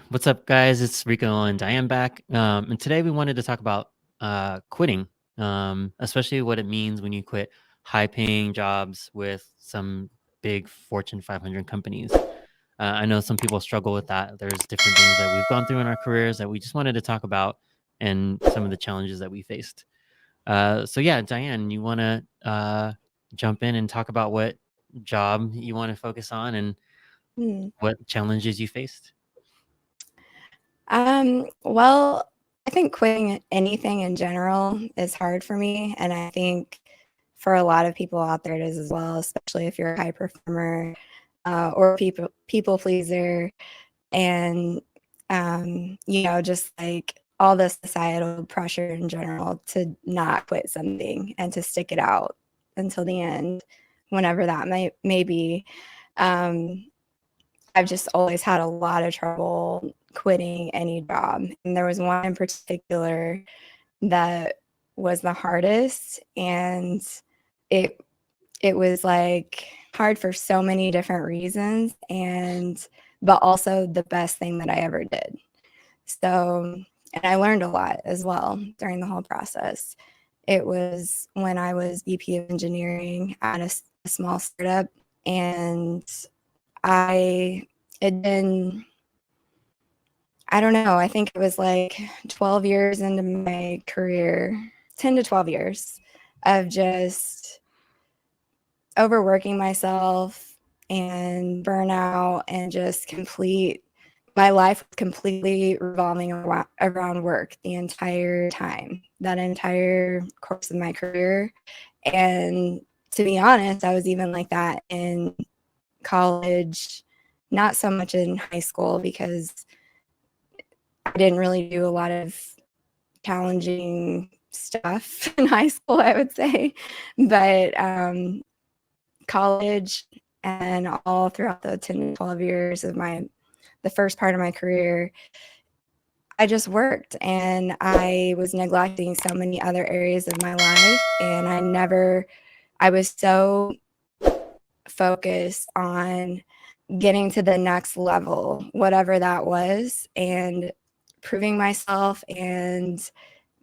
What's up, guys? It's Rico and Diane back. And today we wanted to talk about quitting, especially what it means when you quit high-paying jobs with some big Fortune 500 companies. I know some people struggle with that. There's different things that we've gone through in our careers that we just wanted to talk about and some of the challenges that we faced. So yeah, Diane, you want to jump in and talk about what job you want to focus on and Hmm. what challenges you faced? Well, I think quitting anything in general is hard for me. And I think for a lot of people out there, it is as well, especially if you're a high performer or people pleaser. And, just like all the societal pressure in general to not quit something and to stick it out until the end, whenever that may be. Um, I've just always had a lot of trouble quitting any job. And there was one in particular that was the hardest. And it it was like hard for so many different reasons but also the best thing that I ever did. So, and I learned a lot as well during the whole process. It was when I was VP of engineering at a small startup, and I it been I don't know, I think it was like 12 years into my career, 10 to 12 years of just overworking myself and burnout and just complete my life was completely revolving around work the entire time, that entire course of my career. And to be honest, I was even like that in college, not so much in high school because I didn't really do a lot of challenging stuff in high school, I would say. But college and all throughout the 10 to 12 years of the first part of my career, I just worked and I was neglecting so many other areas of my life. And I was so focused on getting to the next level, whatever that was, and proving myself and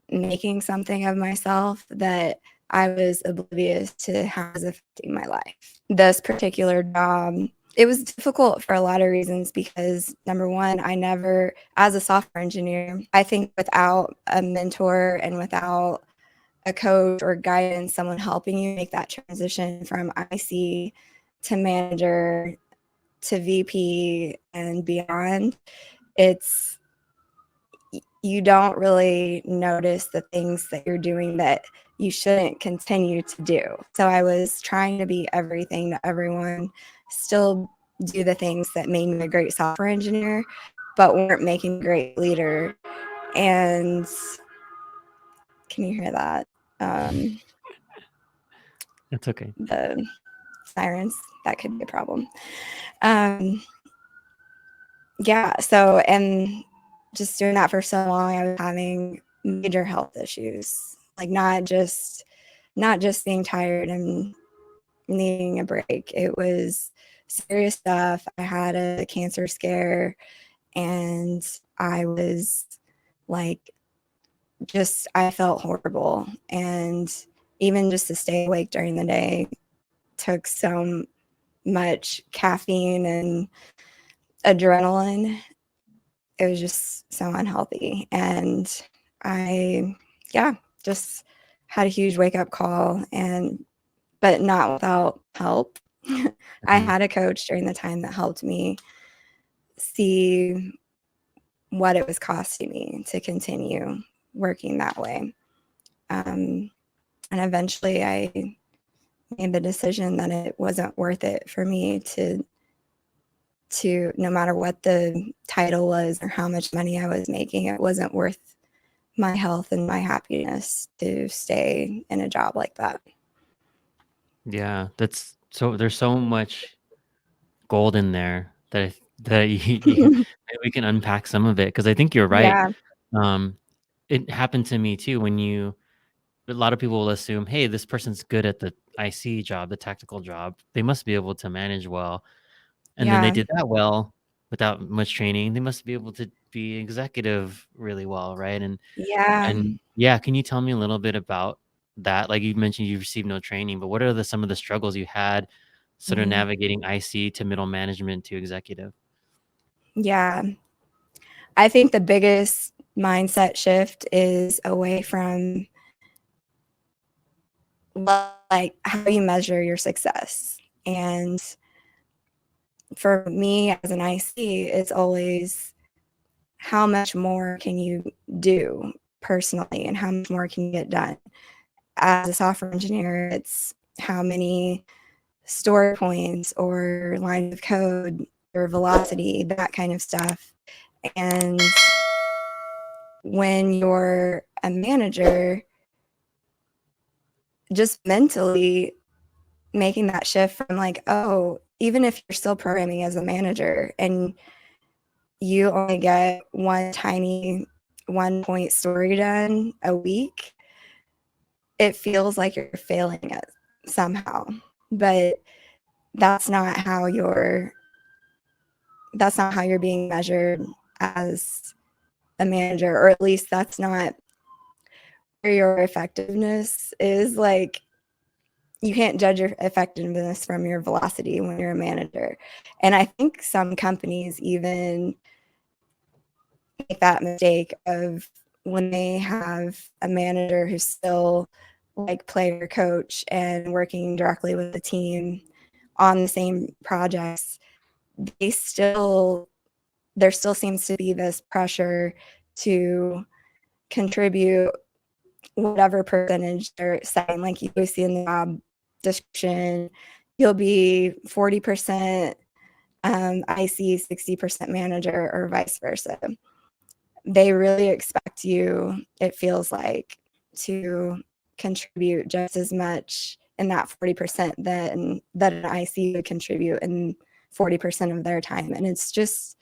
making something of myself that I was oblivious to how it was affecting my life. This particular job, it was difficult for a lot of reasons because number one, I never, as a software engineer, I think without a mentor and without a coach or guidance, someone helping you make that transition from IC to manager to VP and beyond, it's you don't really notice the things that you're doing that you shouldn't continue to do. So I was trying to be everything to everyone, still do the things that made me a great software engineer, but weren't making a great leader. And can you hear that? It's okay. The sirens, that could be a problem. Um, yeah, so, and just doing that for so long, I was having major health issues, like not just being tired and needing a break. It was serious stuff. I had a cancer scare and I was like, I felt horrible. And even just to stay awake during the day took so much caffeine and adrenaline. It was just so unhealthy. And I, yeah, just had a huge wake up call but not without help. I Mhm. had a coach during the time that helped me see what it was costing me to continue working that way. And eventually I made the decision that it wasn't worth it for me to no matter what the title was or how much money I was making, it wasn't worth my health and my happiness to stay in a job like that. Yeah, that's so there's so much gold in there that maybe we can unpack some of it because I think you're right. Yeah, Um, it happened to me too when a lot of people will assume, hey, this person's good at the IC job, the tactical job. They must be able to manage well. And then they yeah, did that well. without much training, they must be able to be executive really well, right? Yeah. And yeah, can you tell me a little bit about that? Like you mentioned, you received no training, but what are some of the struggles you had sort of Mhm. navigating IC to middle management to executive? Yeah. I think the biggest mindset shift is away from like how you measure your success. And for me as an IC, it's always how much more can you do personally and how much more can you get done. As a software engineer, it's how many story points or lines of code or velocity, that kind of stuff. And when you're a manager, just mentally making that shift from like, oh, even if you're still programming as a manager and you only get one tiny 1 point story done a week, it feels like you're failing it somehow. But that's not how you're being measured as a manager, or at least that's not where your effectiveness is. Like, you can't judge your effectiveness from your velocity when you're a manager. And I think some companies even make that mistake of when they have a manager who's still like player coach and working directly with the team on the same projects, there still seems to be this pressure to contribute whatever percentage they're setting. Like you always see in the job description, you'll be 40% IC, 60% manager, or vice versa. They really expect you, it feels like, to contribute just as much in that 40% that an IC would contribute in 40% of their time. And it's just,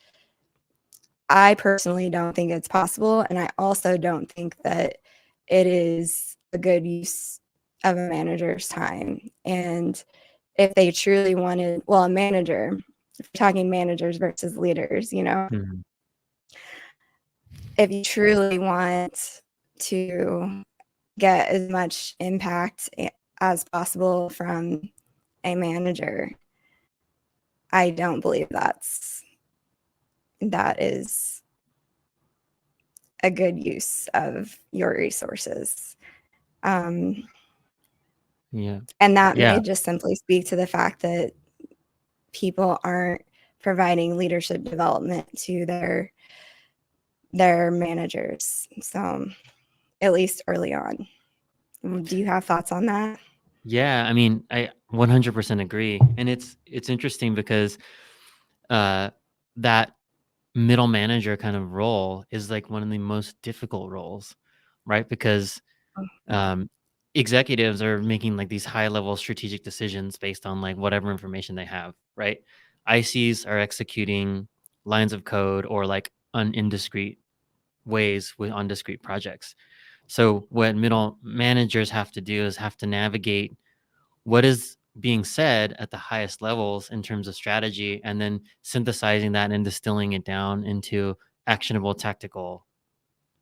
I personally don't think it's possible. And I also don't think that it is a good use of a manager's time. And if they truly wanted, well, a manager, if you're talking managers versus leaders, Mhm. if you truly want to get as much impact as possible from a manager, I don't believe that is a good use of your resources. Yeah. And that Yeah. may just simply speak to the fact that people aren't providing leadership development to their managers. So at least early on. Do you have thoughts on that? Yeah, I mean, I 100% agree. And it's interesting because uh that middle manager kind of role is like one of the most difficult roles, right? Because um executives are making like these high level strategic decisions based on like whatever information they have, right? ICs are executing lines of code or like in discrete ways on discrete projects. So what middle managers have to do is have to navigate what is being said at the highest levels in terms of strategy and then synthesizing that and distilling it down into actionable tactical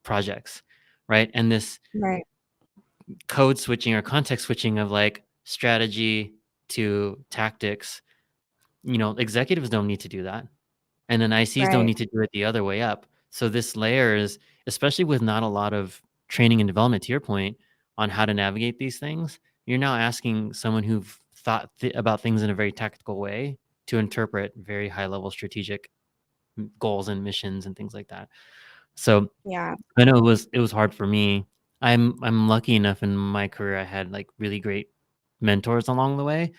projects, right? And this Right, code switching or context switching of like strategy to tactics, executives don't need to do that, and then ICs don't right. need to do it the other way up. So this layer is, especially with not a lot of training and development, to your point, on how to navigate these things, you're now asking someone who thought about things in a very tactical way to interpret very high level strategic goals and missions and things like that. So Yeah, I know it was hard for me. I'm lucky enough in my career I had like really great mentors along the way,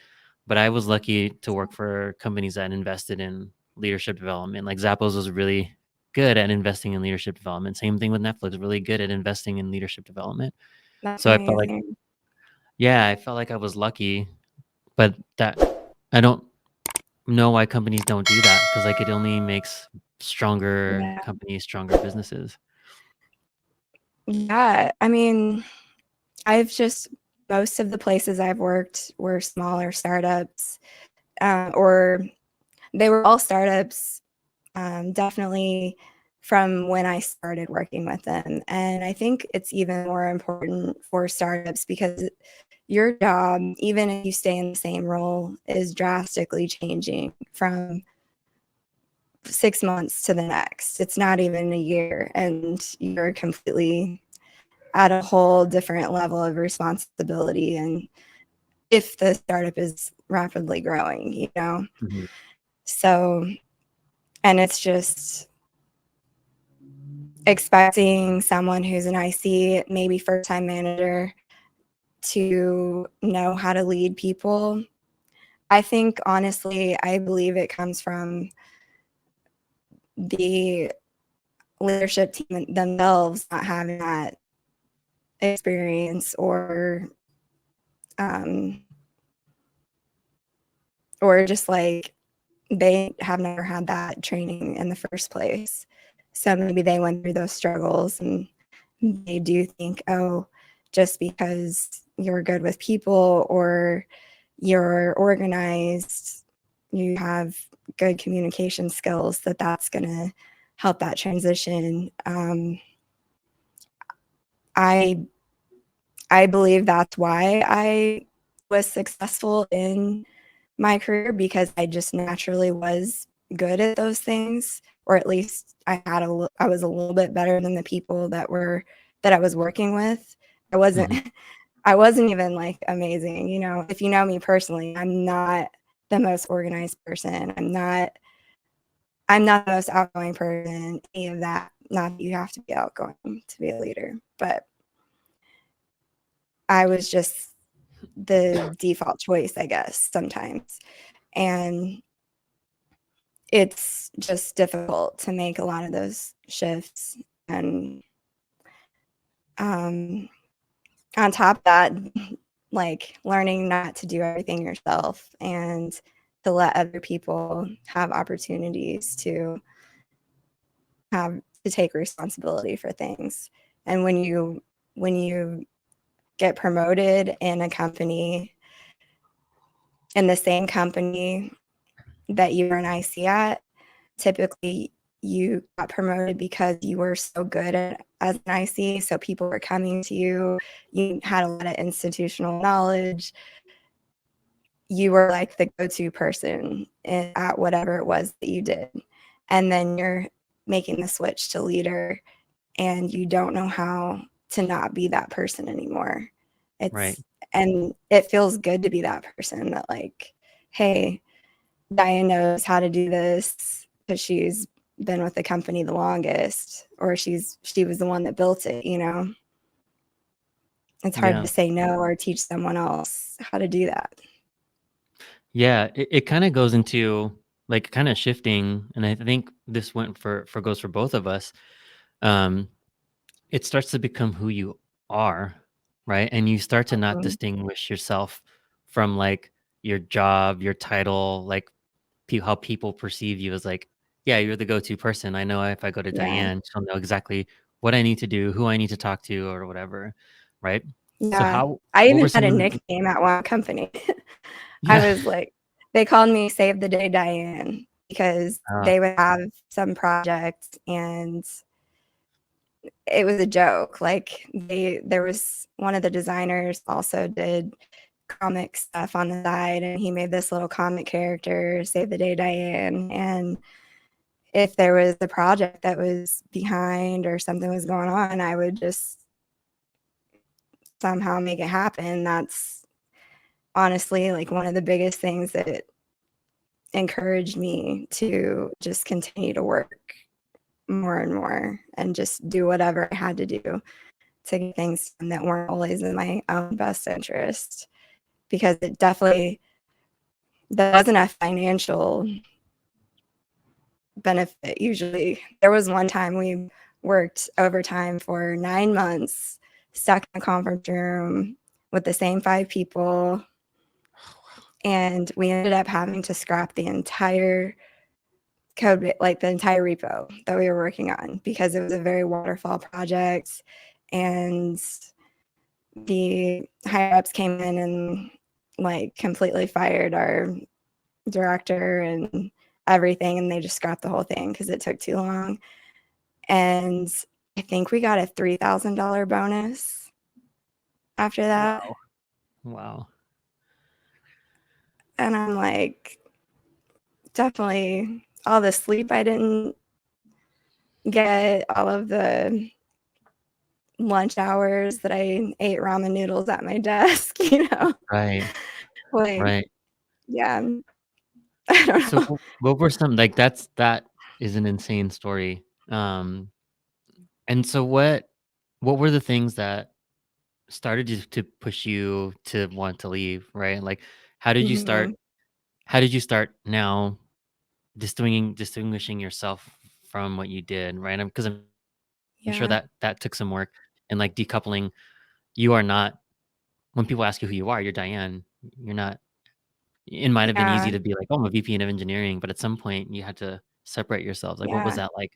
but I was lucky to work for companies that invested in leadership development. Like Zappos was really good at investing in leadership development. Same thing with Netflix, really good at investing in leadership development. that's So I felt like, amazing. yeah, I felt like I was lucky, but that I don't know why companies don't do that because like it only makes stronger Yeah. companies, stronger businesses. Yeah, I mean, I've just most of the places I've worked were smaller startups, or they were all startups definitely from when I started working with them. And I think it's even more important for startups because your job, even if you stay in the same role, is drastically changing from 6 months to the next. It's not even a year, and you're completely at a whole different level of responsibility. And if the startup is rapidly growing, Mhm. So, and it's just expecting someone who's an IC, maybe first time manager, to know how to lead people. I think, honestly, I believe it comes from the leadership team themselves not having that experience um, or just like they have never had that training in the first place. So maybe they went through those struggles and they do think, oh, just because you're good with people or you're organized, you have good communication skills, that's going to help that transition. I I believe that's why I was successful in my career, because I just naturally was good at those things, or at least I was a little bit better than the people that I was working with. I wasn't Mhm. I wasn't even like amazing, if you know me personally, I'm not the most organized person. I'm not the most outgoing person, any of that. Not that you have to be outgoing to be a leader, but I was just the default choice, I guess, sometimes. And it's just difficult to make a lot of those shifts. And on top of that, like learning not to do everything yourself and to let other people have opportunities to take responsibility for things. And when you get promoted in a company, in the same company that you were an IC at, typically you got promoted because you were so good as an IC. So people were coming to you. You had a lot of institutional knowledge. You were like the go-to person at whatever it was that you did. And then you're making the switch to leader, and you don't know how to not be that person anymore. Right. And it feels good to be that person that, like, hey, Diane knows how to do this because she's been with the company the longest, or she was the one that built it. It's hard Yeah. to say no or teach someone else how to do that. Yeah. It kind of goes into like kind of shifting, and I think this went for goes for both of us. Um, it starts to become who you are, right? And you start to not Um, distinguish yourself from like your job, your title, like how people perceive you as like, yeah, you're the go-to person. I know if I go to yeah. Diane, she'll know exactly what I need to do, who I need to talk to, or whatever, right? So Yeah. how, I what were even had some a of nickname at one company. I yeah, was like, they called me Save the Day Diane because uh, they would have some project and it was a joke. Like, there was one of the designers also did comic stuff on the side, and he made this little comic character, Save the Day Diane. And if there was a project that was behind or something was going on, I would just somehow make it happen. That's honestly like one of the biggest things that encouraged me to just continue to work more and more and just do whatever I had to do to get things done that weren't always in my own best interest, because it definitely, that wasn't a financial benefit usually. There was one time we worked overtime for 9 months, stuck in a conference room with the same 5 people, and we ended up having to scrap the entire code, like the entire repo that we were working on, because it was a very waterfall project. And the higher ups came in and like completely fired our director and everything, and they just scrapped the whole thing because it took too long. And I think we got a $3,000 bonus after that. Wow. Wow. And I'm like, definitely all the sleep I didn't get, all of the lunch hours that I ate ramen noodles at my desk, Right. like, Right. yeah, I don't So know. what were some like that is an insane story. And so what were the things that started to push you to want to leave, right? Like how did you Mhm. start how did you start now distinguishing yourself from what you did, right? Because I'm sure Yeah, that that took some work and like decoupling. You are not when people ask you who you are, you're Diane. You're not. It might have been easy yeah, to be like, oh, I'm a VP of engineering, but at some point you had to separate yourselves. Like, what was yeah. that like?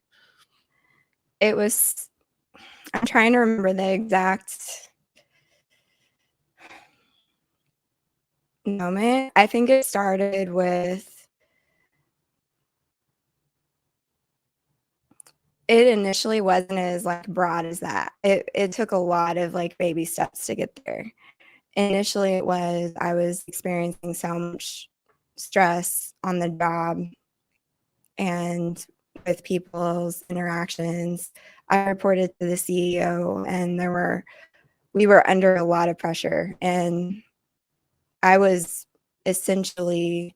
It was I'm trying to remember the exact moment. I think it started with it initially wasn't as, like, broad as that. It took a lot of, like, baby steps to get there. Initially, it was I was experiencing so much stress on the job and with people's interactions. I reported to the CEO, and we were under a lot of pressure, and I was essentially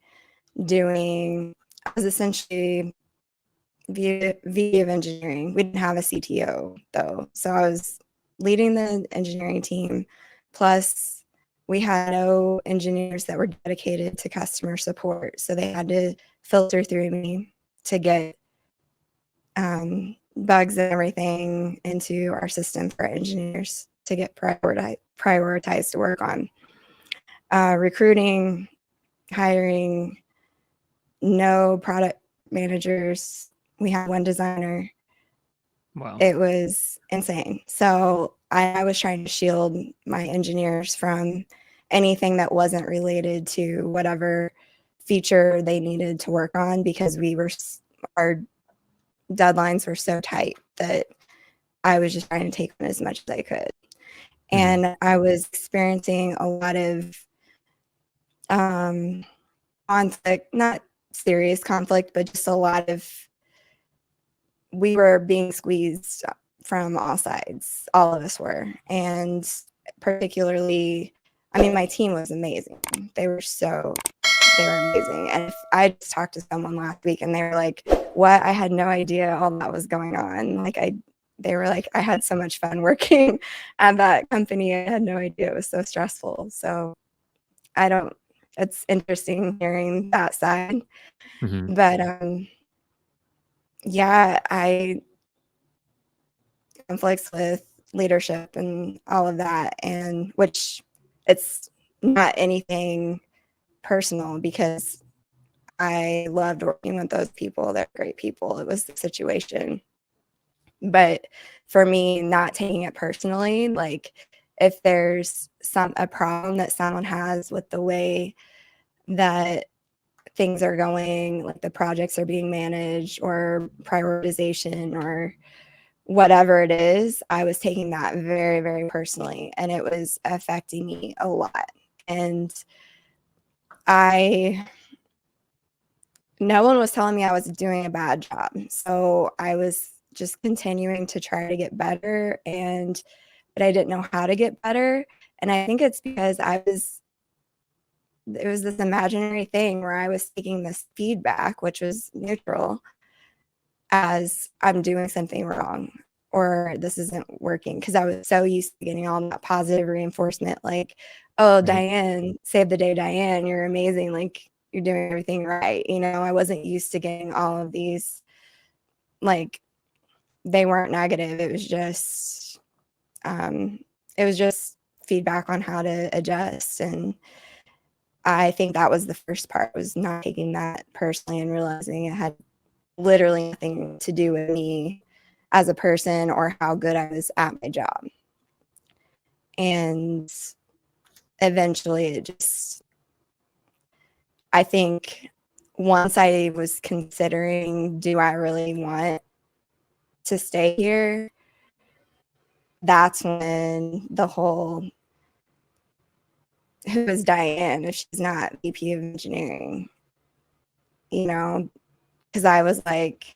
doing I was essentially VP of engineering. We didn't have a CTO though, so I was leading the engineering team. Plus, we had no engineers that were dedicated to customer support, so they had to filter through me to get bugs and everything into our system for engineers to get prioritized to work on. Recruiting, hiring, no product managers. We had one designer. Wow. It was insane. So I was trying to shield my engineers from anything that wasn't related to whatever feature they needed to work on because our deadlines were so tight that I was just trying to take on as much as I could. Hmm. And I was experiencing a lot of um, conflict, not serious conflict, but just a lot of we were being squeezed from all sides. All of us were. And particularly, I mean, my team was amazing. They were amazing. And if I just talked to someone last week and they were like, what? I had no idea all that was going on. They were like, I had so much fun working at that company. I had no idea it was so stressful. So I don't, it's interesting hearing that side. Hmm. But yeah, I conflicts with leadership and all of that, and which it's not anything personal because I loved working with those people. They're great people. It was the situation. But for me, not taking it personally, like if there's a problem that someone has with the way that things are going, like the projects are being managed or prioritization or whatever it is, I was taking that very, very personally, and it was affecting me a lot. And I, no one was telling me I was doing a bad job. So I was just continuing to try to get better, but I didn't know how to get better. And I think it's because it was this imaginary thing where I was taking this feedback, which was neutral, as I'm doing something wrong or this isn't working because I was so used to getting all that positive reinforcement like, oh, Right. Diane, save the day, Diane, you're amazing. Like you're doing everything right. I wasn't used to getting all of these, like they weren't negative. Um, it was just feedback on how to adjust. And I think that was the first part was not taking that personally and realizing it had literally nothing to do with me as a person or how good I was at my job. And eventually I think once I was considering, do I really want to stay here? That's when the whole, who is Diane if she's not VP of engineering? You know, because I was like,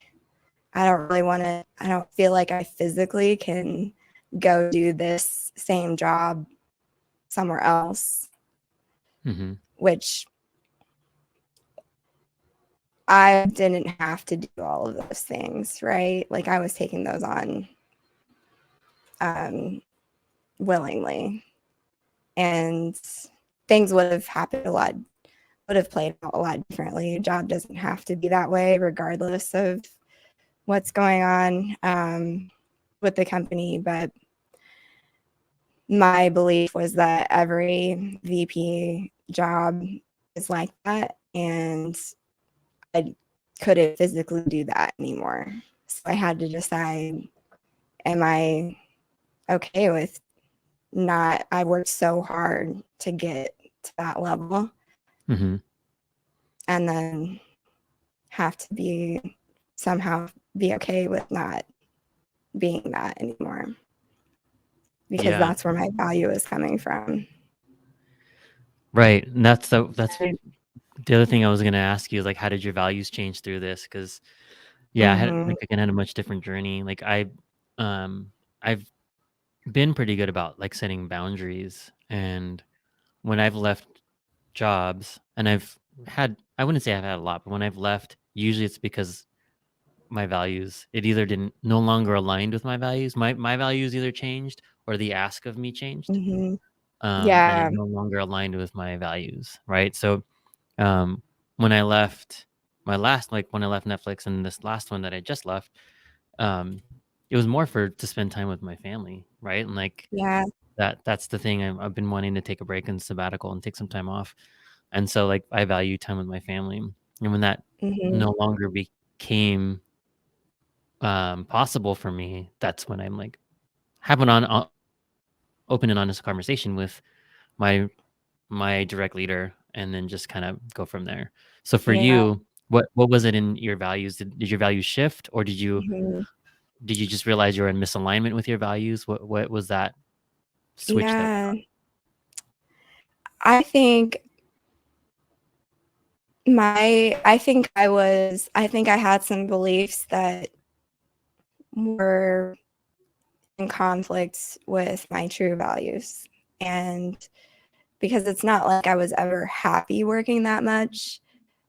I don't really want to, I don't feel like I physically can go do this same job somewhere else, Mm-hmm. which I didn't have to do all of those things, right? Like I was taking those on willingly, and things would have happened would have played out a lot differently. A job doesn't have to be that way, regardless of what's going on with the company. But my belief was that every VP job is like that, and I couldn't physically do that anymore. So I had to decide, am I okay with not, I worked so hard to get to that level, Mm-hmm. and then have to somehow be okay with not being that anymore, because Yeah. that's where my value is coming from. Right. And that's the other thing I was gonna ask you is like, how did your values change through this? Because yeah, I had Mm-hmm. like again had a much different journey. Like I've been pretty good about like setting boundaries, and when I've left jobs, and I wouldn't say I've had a lot, but when I've left, usually it's because my values, it either didn't no longer aligned with my values. My values either changed or the ask of me changed. Mm-hmm. And it Yeah. no longer aligned with my values. Right. So um when I left when I left Netflix and this last one that I just left, um it was more for to spend time with my family, right? And like Yeah. that's the thing. I've been wanting to take a break and sabbatical and take some time off. And so like I value time with my family. And when that Mm-hmm. no longer became possible for me, that's when I'm like have an open and honest conversation with my direct leader, and then just kind of go from there. So for Yeah. you, what was it in your values? Did your values shift, or Mm-hmm. did you just realize you're in misalignment with your values? What was that switch that Yeah. I think I think I had some beliefs that were in conflict with my true values. And because it's not like I was ever happy working that much,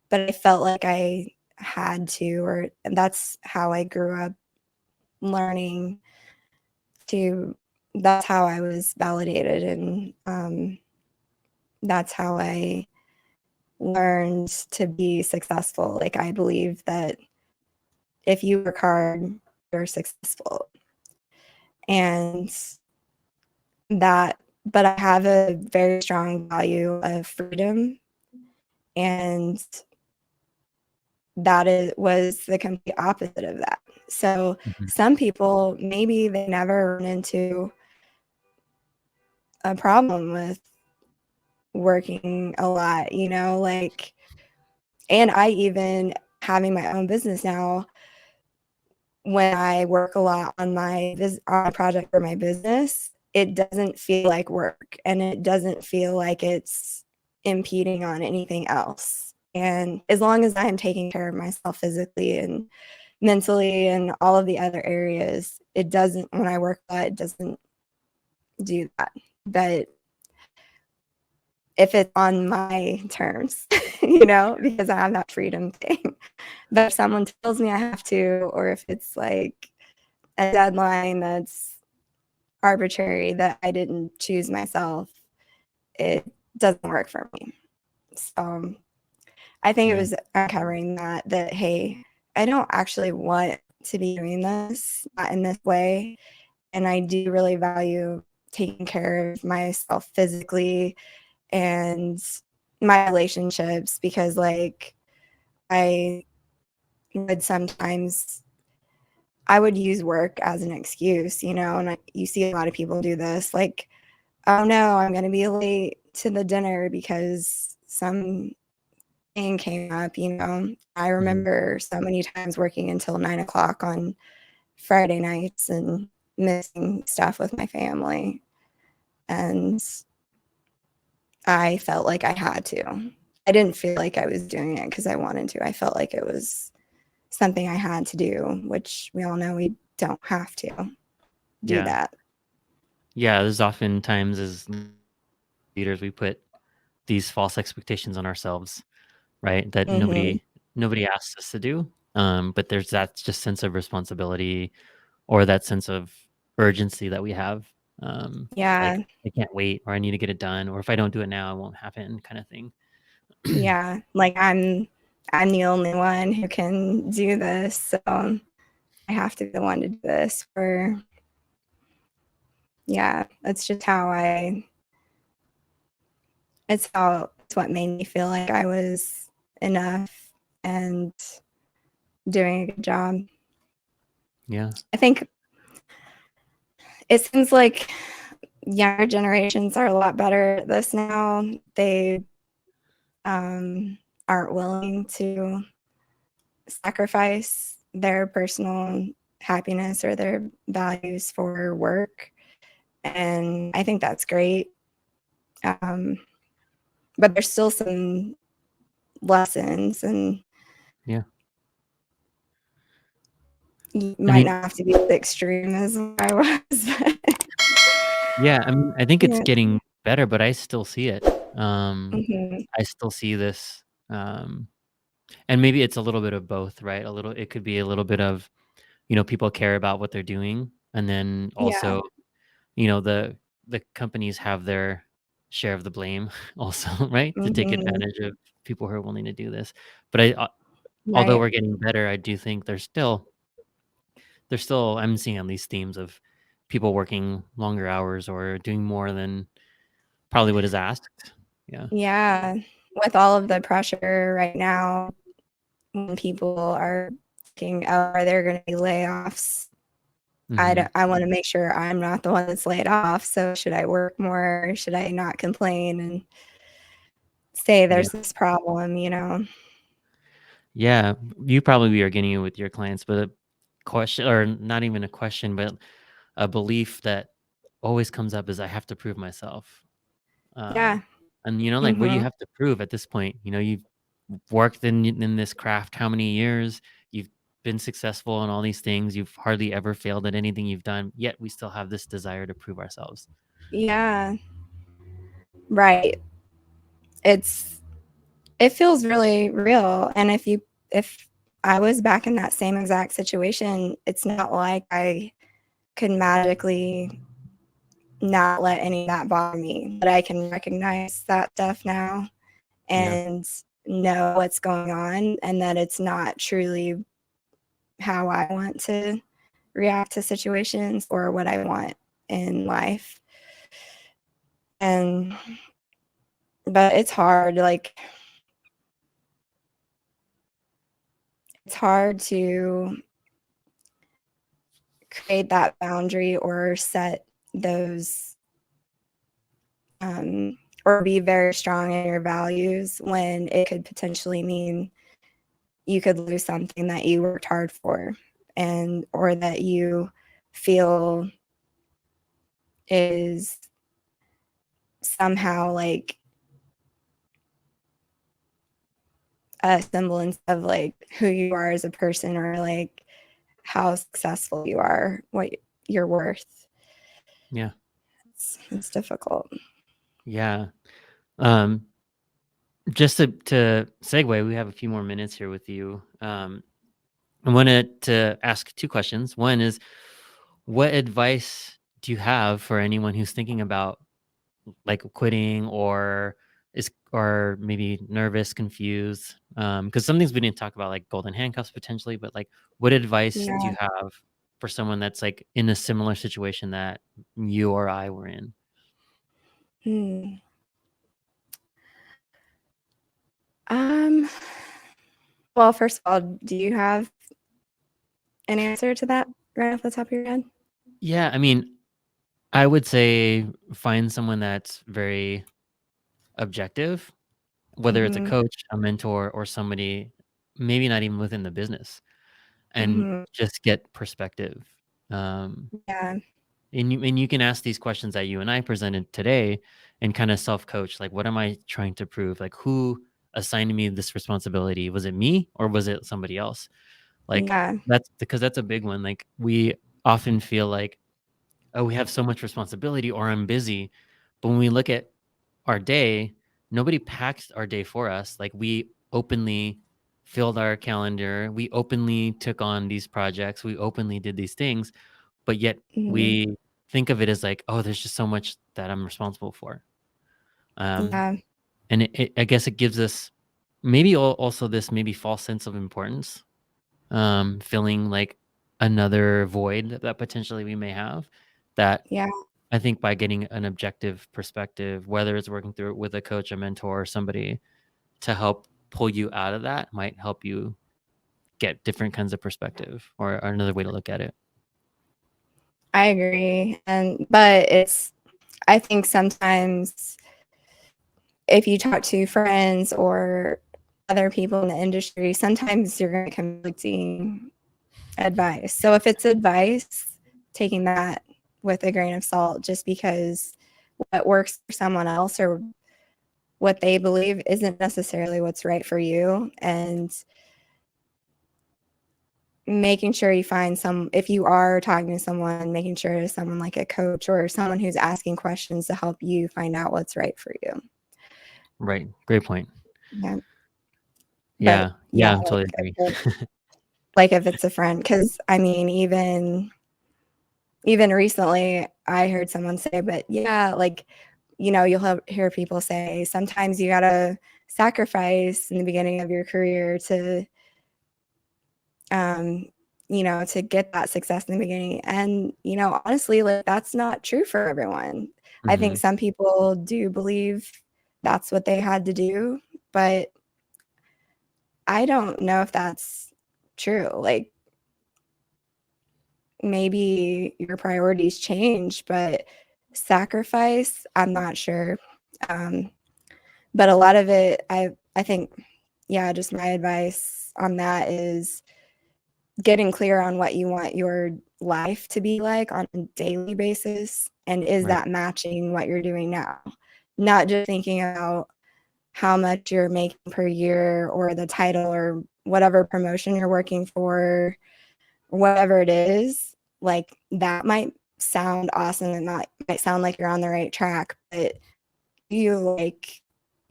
but I felt like I had to, or and that's how I grew up learning to, that's how I was validated, and that's how I learned to be successful. Like I believe that if you work hard, you're successful. And that, but I have a very strong value of freedom, and was the complete opposite of that. So Mhm. some people, maybe they never run into a problem with working a lot, like, and I even having my own business now, when I work a lot on on a project for my business, it doesn't feel like work, and it doesn't feel like it's impeding on anything else. And as long as I'm taking care of myself physically and mentally and all of the other areas, it doesn't, when I work a lot, it doesn't do that. But if it's on my terms, because I have that freedom thing. But if someone tells me I have to, or if it's like a deadline that's arbitrary that I didn't choose myself, it doesn't work for me. So I think it Yeah. was uncovering that, hey, I don't actually want to be doing this, not in this way. And I do really value taking care of myself physically and my relationships, because like I would sometimes, I would use work as an excuse, and you see a lot of people do this, like, oh no, I'm going to be late to the dinner because some thing came up, you know. I Mhm. remember so many times working until 9 o'clock on Friday nights and missing stuff with my family. And I felt like I had to. I didn't feel like I was doing it because I wanted to. I felt like it was something I had to do, which we all know we don't have to do Yeah. that. Yeah, there's often times as leaders we put these false expectations on ourselves, right? That Mhm. nobody asks us to do. But there's that just sense of responsibility or that sense of urgency that we have. Yeah. Like I can't wait, or I need to get it done, or if I don't do it now, it won't happen, kind of thing. Yeah. Like I'm the only one who can do this. So I have to be the one to do this for yeah, that's just how I it's what made me feel like I was enough and doing a good job. Yeah. I think it seems like younger generations are a lot better at this now. They aren't willing to sacrifice their personal happiness or their values for work. And I think that's great. Um, but there's still some lessons, and Yeah. you I might mean, not have to be as extreme as I was. yeah, I mean, I think it's Yeah. getting better, but I still see it. Um, Mhm. I still see this, and maybe it's a little bit of both, right? It could be a little bit of, people care about what they're doing, and then Yeah. also, the companies have their share of the blame also, right? To take Mhm. advantage of people who are willing to do this. But although Right. we're getting better, I do think there's still I'm seeing on these themes of people working longer hours or doing more than probably what is asked. Yeah. Yeah. With all of the pressure right now, when people are thinking, "Oh, are there gonna be layoffs?" Mhm. I wanna make sure I'm not the one that's laid off, so should I work more? Should I not complain and say Yeah. there's this problem, you know? Yeah, you probably are getting it with your clients, but a question, or not even a question, but a belief that always comes up is I have to prove myself. Yeah. And like what do you Mhm. have to prove at this point? You've worked in this craft how many years? You've been successful in all these things. You've hardly ever failed at anything you've done, yet we still have this desire to prove ourselves. Yeah. Right. It's it feels really real, and if I was back in that same exact situation, it's not like I could magically not let any of that bother me, but I can recognize that stuff now Yeah. and know what's going on and that it's not truly how I want to react to situations or what I want in life. And but it's hard, like it's hard to create that boundary or set those or be very strong in your values when it could potentially mean you could lose something that you worked hard for and or that you feel is somehow like a semblance of like who you are as a person or like how successful you are, what you're worth. Yeah. It's difficult. Yeah. Um, just to segue, we have a few more minutes here with you. I wanted to ask two questions. One is, what advice do you have for anyone who's thinking about like quitting or maybe nervous, confused? Because some things we didn't talk about, like golden handcuffs potentially, but like, what advice do Yeah. you have for someone that's like in a similar situation that you or I were in? Hmm. Um, well, first of all, do you have an answer to that right off the top of your head? Yeah, I mean, I would say find someone that's very objective, whether it's a Mhm. coach, a mentor, or somebody maybe not even within the business, and Mhm. just get perspective. Um, Yeah. and you can ask these questions that you and I presented today and kind of self-coach, like, what am I trying to prove? Like, who assigned me this responsibility? Was it me or was it somebody else? Like, Yeah. that's because that's a big one. Like, we often feel like, oh, we have so much responsibility or I'm busy. But when we look at our day, nobody packed our day for us. Like, we openly filled our calendar, we openly took on these projects, we openly did these things, but yet Mhm. we think of it as like, oh, there's just so much that I'm responsible for. Um, Yeah. and I guess it gives us also this maybe false sense of importance, feeling like another void that potentially we may have, that Yeah. I think by getting an objective perspective, whether it's working through it with a coach, a mentor, or somebody to help pull you out of that, might help you get different kinds of perspective or another way to look at it. I agree. But I think sometimes if you talk to friends or other people in the industry, sometimes you're going to conflicting advice. So if it's advice, taking that with a grain of salt, just because what works for someone else or what they believe isn't necessarily what's right for you, and making sure you find if you are talking to someone, making sure it's someone like a coach or someone who's asking questions to help you find out what's right for you. Right. Great point. Yeah. But Yeah. yeah, Yeah. I totally agree. like if it's a friend, because I mean, even recently, I heard someone say, but yeah, like, hear people say sometimes you gotta sacrifice in the beginning of your career um, to get that success in the beginning. And, honestly, like that's not true for everyone. I think Hmm. some people do believe that's what they had to do, but I don't know if that's true. Like maybe your priorities change, but sacrifice, I'm not sure. Um, but a lot of it, I think, yeah, just my advice on that is getting clear on what you want your life to be like on a daily basis, and is Right. that matching what you're doing now? Not just thinking about how much you're making per year or the title or whatever promotion you're working for, whatever it is, like that might sound awesome and that might sound like you're on the right track, but you like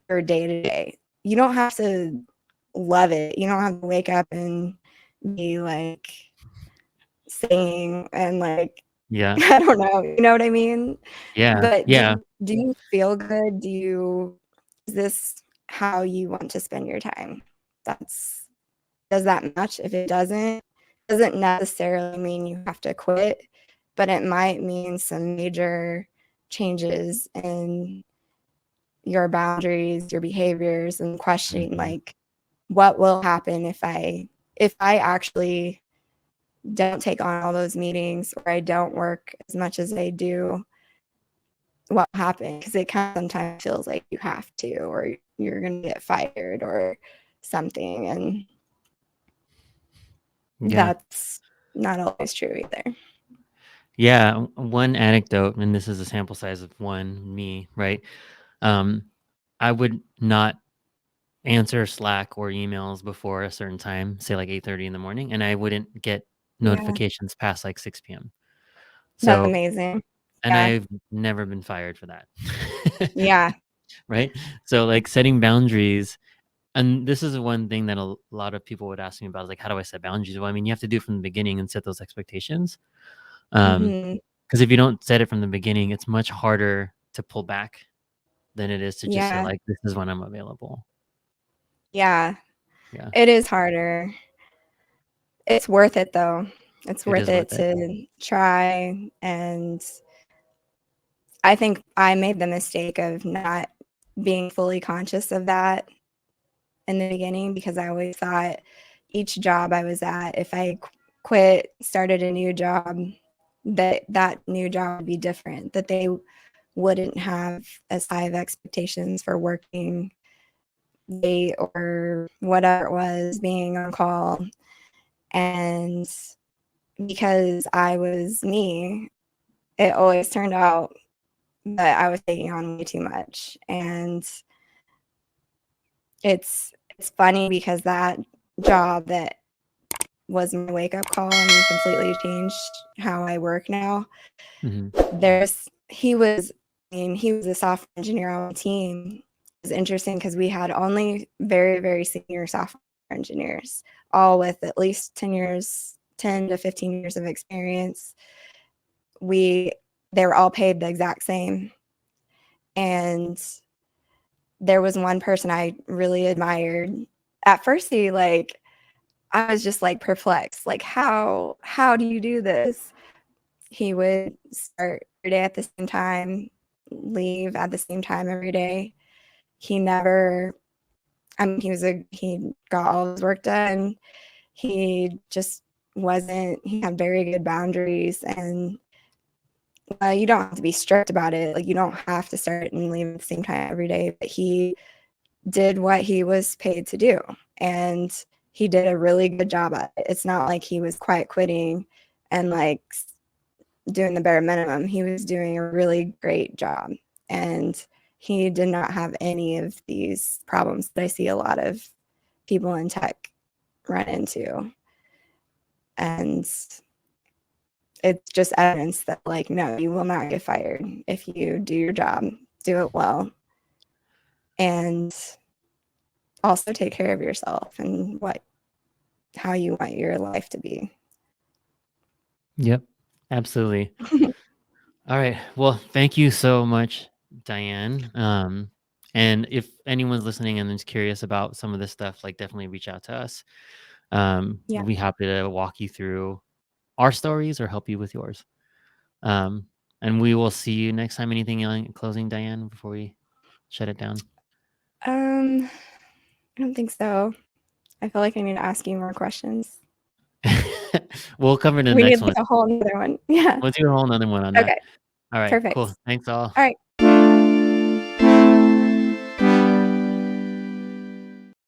your day to day. You don't have to love it. You don't have to wake up and be like singing and like Yeah. I don't know, you know what I mean? Yeah. But Yeah. do you feel good? Is this how you want to spend your time? That's Does that match? If it doesn't necessarily mean you have to quit, but it might mean some major changes in your boundaries, your behaviors, and questioning Hmm. like what will happen if I actually don't take on all those meetings or I don't work as much as I do, what will happen? Because it kind of sometimes feels like you have to, or you're going to get fired or something. And Yeah. that's not always true either. Yeah. One anecdote, and this is a sample size of one, me, right? Um, I would not answer Slack or emails before a certain time, say like 8:30 in the morning, and I wouldn't get Yeah, notifications past like 6 p.m. that's So, amazing. and Yeah, I've never been fired for that. yeah, Right? So, like, setting boundaries, and this is one thing that a lot of people would ask me about, is like, how do I set boundaries? Well, I mean, you have to do it from the beginning and set those expectations. mhm, Because if you don't set it from the beginning, it's much harder to pull back than it is to just say, yeah, like, this is when I'm available. yeah. Yeah, It is harder. It's worth it though. It's it worth is it worth it. to try, and I think I made the mistake of not being fully conscious of that in the beginning because I always thought each job I was at, if I quit, started a new job, that new job would be different, that they wouldn't have as high of expectations for working late or whatever it was, being on call. And because I was me, it always turned out that I was taking on way too much. And it's funny because that job that was my wake up call and completely changed how I work now. He was, I mean, he was a software engineer on the team. It was interesting because we had only very, very senior software engineers, all with at least 10 to 15 years of experience. They were all paid the exact same. And there was one person I really admired. At first, I was just like perplexed, like how do you do this? He would start every day at the same time, leave at the same time every day. He never, I mean, he got all his work done. He just he had very good boundaries, and you don't have to be strict about it. Like, you don't have to start and leave at the same time every day, but he did what he was paid to do. And he did a really good job at it. It's not like he was quiet quitting and like doing the bare minimum. He was doing a really great job. And he did not have any of these problems that I see a lot of people in tech run into. And it's just evidence that, like, no, you will not get fired if you do your job, do it well, and also take care of yourself and how you want your life to be. Yep, absolutely. All right. Well, thank you so much, Diane. And if anyone's listening and is curious about some of this stuff, like definitely reach out to us. Yeah. We'll be happy to walk you through our stories or help you with yours. And we will see you next time. Anything in closing, Diane, before we shut it down? I don't think so. I feel like I need to ask you more questions. We'll cover the We next need one. like a whole other one. Yeah. We'll do a whole nother one on that. Okay. All right, Perfect. cool. Thanks all. All right.